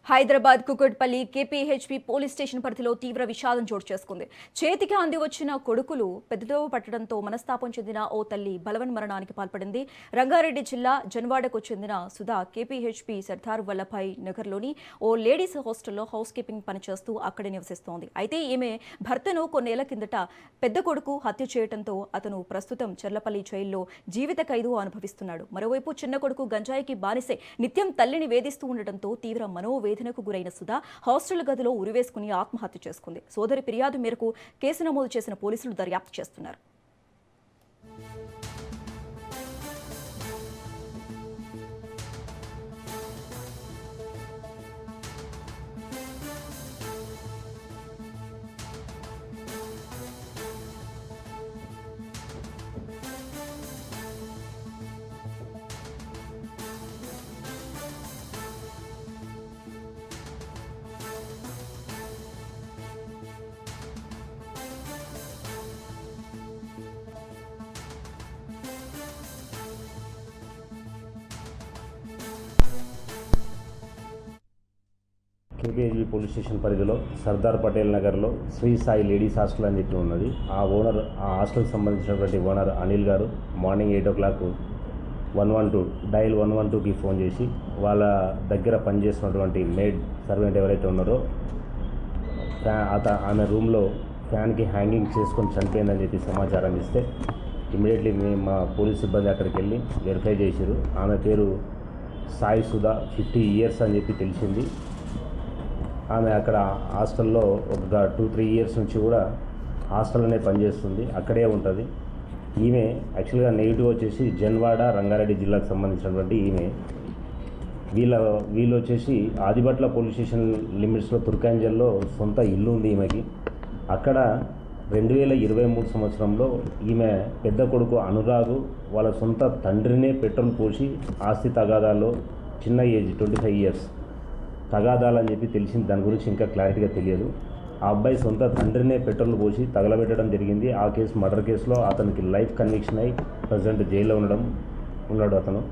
Hyderabad Kukatpally KPHP police station పరిధిలో తీవ్ర విషాదం చోటు చేసుకుంది. చేతికి అంది వచ్చిన కొడుకులు పెద్దదోవ పట్టడంతో మనస్తాపం చెందిన ఓ తల్లి బలవన్ మరణానికి పాల్పడింది. రంగారెడ్డి జిల్లా జన్వాడకు చెందిన సుధా కేపీహెచ్పీ సర్దార్ వల్లభాయ్ నగర్లోని ఓ లేడీస్ హాస్టల్లో హౌస్ కీపింగ్ పనిచేస్తూ అక్కడే నివసిస్తోంది. అయితే ఈమె భర్తను కొన్నేళ్ల కిందట పెద్ద కొడుకు హత్య చేయడంతో అతను ప్రస్తుతం చర్లపల్లి జైల్లో జీవిత ఖైదు అనుభవిస్తున్నాడు. మరోవైపు చిన్న కొడుకు గంజాయికి బానిసే నిత్యం తల్లిని వేధిస్తూ ఉండటంతో తీవ్ర మనోవేదనకు గురైన సుధా హాస్టల్ గదిలో ఉరివేసుకుని ఆత్మహత్య చేసుకుంది. సోదరి ఫిర్యాదు మేరకు కేసు నమోదు చేసిన పోలీసులు దర్యాప్తు చేస్తున్నారు. కేపీహెచ్బీ పోలీస్ స్టేషన్ పరిధిలో సర్దార్ పటేల్ నగర్లో శ్రీ సాయి లేడీస్ హాస్టల్ అని చెప్పి ఉన్నది. ఆ హాస్టల్కి సంబంధించినటువంటి ఓనర్ అనిల్ గారు మార్నింగ్ 8 o'clock 112 డైల్ 112కి ఫోన్ చేసి వాళ్ళ దగ్గర పనిచేస్తున్నటువంటి మేడ్ సర్వెంట్ ఎవరైతే ఉన్నారో ఆమె రూమ్లో ఫ్యాన్కి హ్యాంగింగ్ చేసుకొని చనిపోయిందని చెప్పి సమాచారం ఇస్తే ఇమీడియట్లీ మా పోలీస్ సిబ్బంది అక్కడికి వెళ్ళి వెరిఫై చేశారు. ఆమె పేరు సాయి సుధా, 50 years అని చెప్పి తెలిసింది. ఆమె అక్కడ హాస్టల్లో ఒక 2-3 years నుంచి కూడా హాస్టల్లోనే పనిచేస్తుంది, అక్కడే ఉంటుంది. ఈమె యాక్చువల్గా నెగిటివ్ వచ్చేసి జన్వాడ రంగారెడ్డి జిల్లాకు సంబంధించినటువంటి ఈమె. వీళ్ళు వచ్చేసి ఆదిబట్ల పోలీస్ స్టేషన్ లిమిట్స్లో తుర్కాంజల్లో సొంత ఇల్లు ఉంది ఈమెకి. అక్కడ 2023 సంవత్సరంలో ఈమె పెద్ద కొడుకు అనురాగు వాళ్ళ సొంత తండ్రినే పెట్రోల్ పోసి ఆస్తి తగాదాల్లో చిన్న ఏజ్ 25 years తగాదాలని చెప్పి తెలిసింది. దాని గురించి ఇంకా క్లారిటీగా తెలియదు. ఆ అబ్బాయి సొంత తండ్రినే పెట్రోల్ పోసి తగలబెట్టడం జరిగింది. ఆ కేసు మర్డర్ కేసులో అతనికి లైఫ్ కన్విక్షన్ అయి ప్రజెంట్ జైల్లో ఉన్నాడు అతను.